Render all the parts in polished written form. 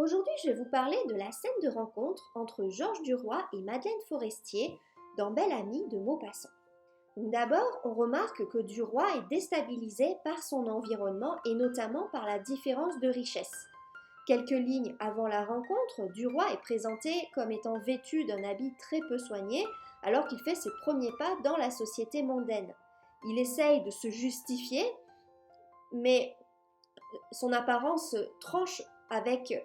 Aujourd'hui, je vais vous parler de la scène de rencontre entre Georges Duroy et Madeleine Forestier dans Belle Amie de Maupassant. D'abord, on remarque que Duroy est déstabilisé par son environnement et notamment par la différence de richesse. Quelques lignes avant la rencontre, Duroy est présenté comme étant vêtu d'un habit très peu soigné alors qu'il fait ses premiers pas dans la société mondaine. Il essaye de se justifier, mais son apparence tranche avec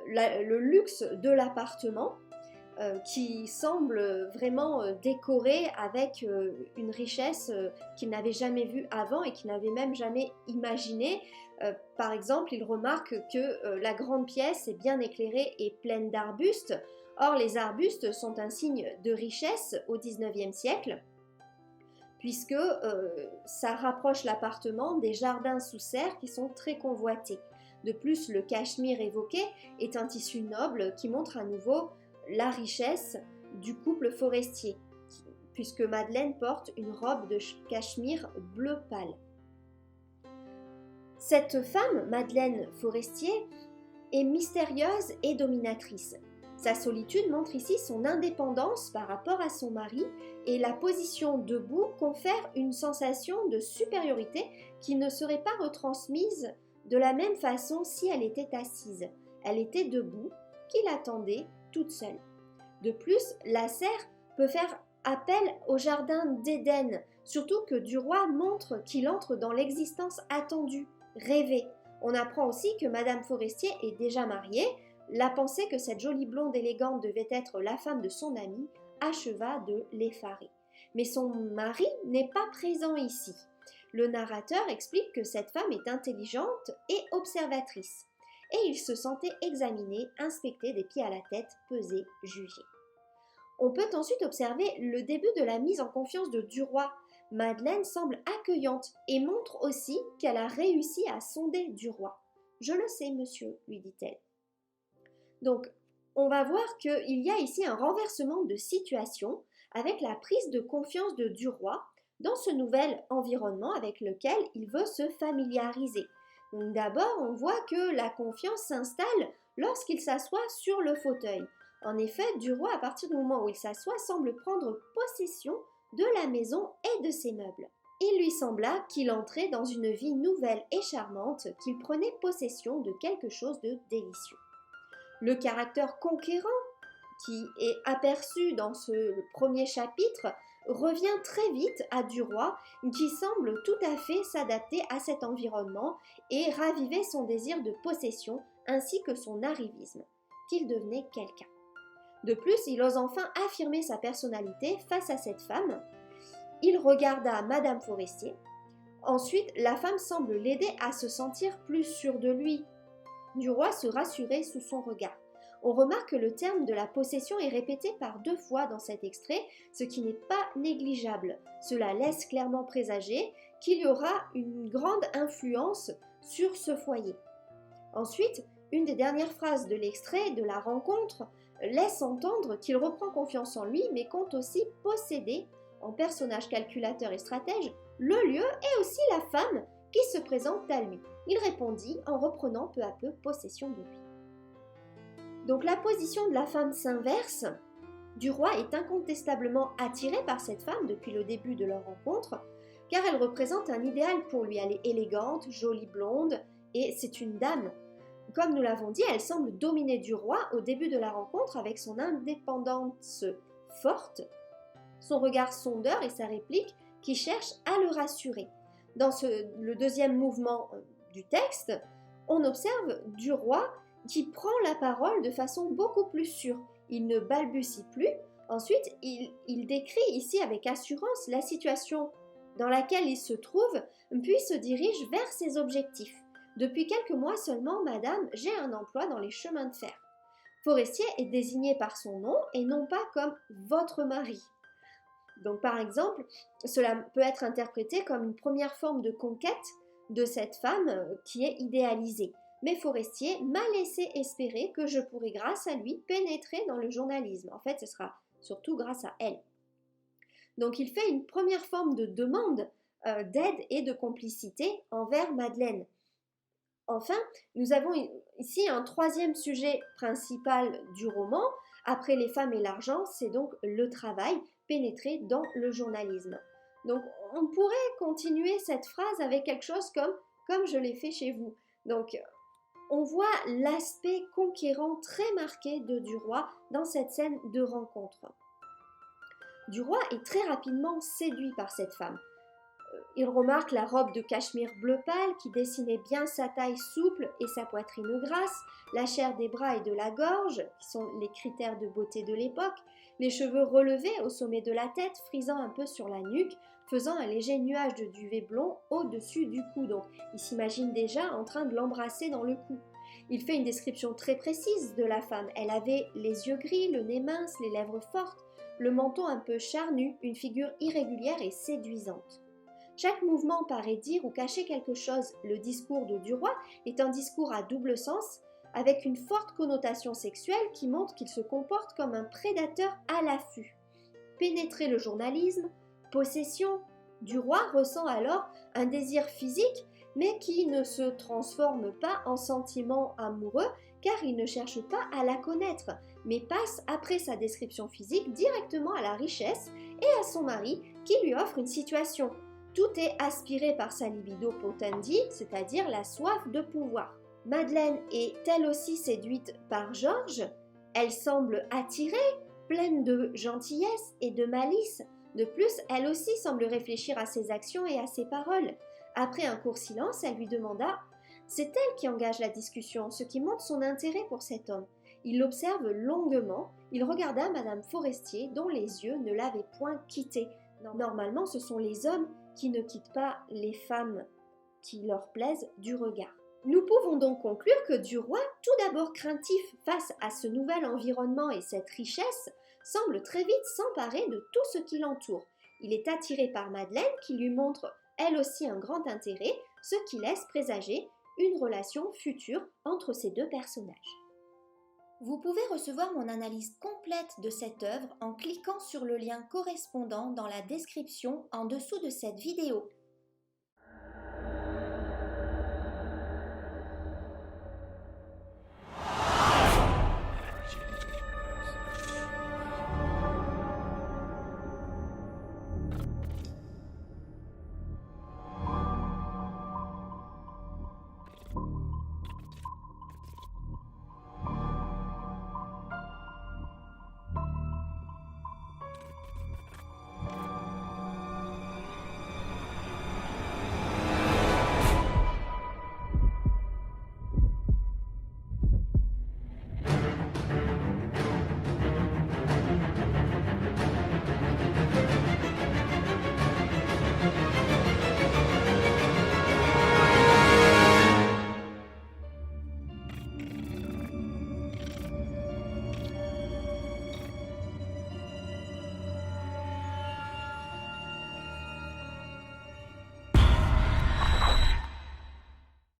le luxe de l'appartement qui semble vraiment décoré avec une richesse qu'il n'avait jamais vue avant et qu'il n'avait même jamais imaginée. Par exemple, il remarque que la grande pièce est bien éclairée et pleine d'arbustes. Or, les arbustes sont un signe de richesse au XIXe siècle, puisque ça rapproche l'appartement des jardins sous serre qui sont très convoités. De plus, le cachemire évoqué est un tissu noble qui montre à nouveau la richesse du couple Forestier, puisque Madeleine porte une robe de cachemire bleu pâle. Cette femme, Madeleine Forestier, est mystérieuse et dominatrice. Sa solitude montre ici son indépendance par rapport à son mari et la position debout confère une sensation de supériorité qui ne serait pas retransmise de la même façon si elle était assise. Elle était debout, qu'il attendait toute seule. De plus, la serre peut faire appel au jardin d'Éden, surtout que Duroy montre qu'il entre dans l'existence attendue, rêvée. On apprend aussi que Madame Forestier est déjà mariée. La pensée que cette jolie blonde élégante devait être la femme de son ami acheva de l'effarer. Mais son mari n'est pas présent ici. Le narrateur explique que cette femme est intelligente et observatrice. Et il se sentait examiné, inspecté des pieds à la tête, pesé, jugé. On peut ensuite observer le début de la mise en confiance de Duroy. Madeleine semble accueillante et montre aussi qu'elle a réussi à sonder Duroy. « Je le sais, monsieur, lui dit-elle. » Donc, on va voir qu'il y a ici un renversement de situation avec la prise de confiance de Duroy dans ce nouvel environnement avec lequel il veut se familiariser. D'abord, on voit que la confiance s'installe lorsqu'il s'assoit sur le fauteuil. En effet, Duroy, à partir du moment où il s'assoit, semble prendre possession de la maison et de ses meubles. Il lui sembla qu'il entrait dans une vie nouvelle et charmante, qu'il prenait possession de quelque chose de délicieux. Le caractère conquérant qui est aperçu dans ce premier chapitre revient très vite à Duroy qui semble tout à fait s'adapter à cet environnement et raviver son désir de possession ainsi que son arrivisme, qu'il devenait quelqu'un. De plus, il ose enfin affirmer sa personnalité face à cette femme. Il regarda Madame Forestier. Ensuite, la femme semble l'aider à se sentir plus sûr de lui. Duroy se rassurait sous son regard. On remarque que le terme de la possession est répété par 2 fois dans cet extrait, ce qui n'est pas négligeable. Cela laisse clairement présager qu'il y aura une grande influence sur ce foyer. Ensuite, une des dernières phrases de l'extrait de la rencontre laisse entendre qu'il reprend confiance en lui, mais compte aussi posséder, en personnage calculateur et stratège, le lieu et aussi la femme qui se présente à lui. Il répondit en reprenant peu à peu possession de lui. Donc la position de la femme s'inverse. Duroy est incontestablement attiré par cette femme depuis le début de leur rencontre, car elle représente un idéal pour lui. Elle est élégante, jolie blonde, et c'est une dame. Comme nous l'avons dit, elle semble dominer Duroy au début de la rencontre avec son indépendance forte, son regard sondeur et sa réplique qui cherche à le rassurer. Dans le deuxième mouvement du texte, on observe Duroy qui prend la parole de façon beaucoup plus sûre. Il ne balbutie plus. Ensuite, il décrit ici avec assurance la situation dans laquelle il se trouve, puis se dirige vers ses objectifs. Depuis quelques mois seulement, madame, j'ai un emploi dans les chemins de fer. Forestier est désigné par son nom et non pas comme votre mari. Donc par exemple, cela peut être interprété comme une première forme de conquête de cette femme qui est idéalisée. Mais Forestier m'a laissé espérer que je pourrais grâce à lui pénétrer dans le journalisme. En fait, ce sera surtout grâce à elle. Donc il fait une première forme de demande d'aide et de complicité envers Madeleine. Enfin, nous avons ici un troisième sujet principal du roman. Après les femmes et l'argent, c'est donc le travail, pénétrer dans le journalisme. Donc, on pourrait continuer cette phrase avec quelque chose comme je l'ai fait chez vous. Donc, on voit l'aspect conquérant très marqué de Duroy dans cette scène de rencontre. Duroy est très rapidement séduit par cette femme. Il remarque la robe de cachemire bleu pâle qui dessinait bien sa taille souple et sa poitrine grasse, la chair des bras et de la gorge, qui sont les critères de beauté de l'époque, les cheveux relevés au sommet de la tête, frisant un peu sur la nuque, faisant un léger nuage de duvet blond au-dessus du cou. Donc, il s'imagine déjà en train de l'embrasser dans le cou. Il fait une description très précise de la femme. Elle avait les yeux gris, le nez mince, les lèvres fortes, le menton un peu charnu, une figure irrégulière et séduisante. Chaque mouvement paraît dire ou cacher quelque chose. Le discours de Duroy est un discours à double sens, avec une forte connotation sexuelle qui montre qu'il se comporte comme un prédateur à l'affût. Pénétrer le journalisme, possession, Duroy ressent alors un désir physique, mais qui ne se transforme pas en sentiment amoureux, car il ne cherche pas à la connaître, mais passe après sa description physique directement à la richesse et à son mari qui lui offre une situation. Tout est aspiré par sa libido potendi, c'est-à-dire la soif de pouvoir. Madeleine est elle aussi séduite par Georges. Elle semble attirée, pleine de gentillesse et de malice. De plus, elle aussi semble réfléchir à ses actions et à ses paroles. Après un court silence, elle lui demanda « C'est elle qui engage la discussion, ce qui montre son intérêt pour cet homme. » Il l'observe longuement. Il regarda Madame Forestier, dont les yeux ne l'avaient point quitté. Normalement, ce sont les hommes qui ne quittent pas les femmes qui leur plaisent du regard. Nous pouvons donc conclure que Duroy, tout d'abord craintif face à ce nouvel environnement et cette richesse, semble très vite s'emparer de tout ce qui l'entoure. Il est attiré par Madeleine qui lui montre elle aussi un grand intérêt, ce qui laisse présager une relation future entre ces deux personnages. Vous pouvez recevoir mon analyse complète de cette œuvre en cliquant sur le lien correspondant dans la description en dessous de cette vidéo.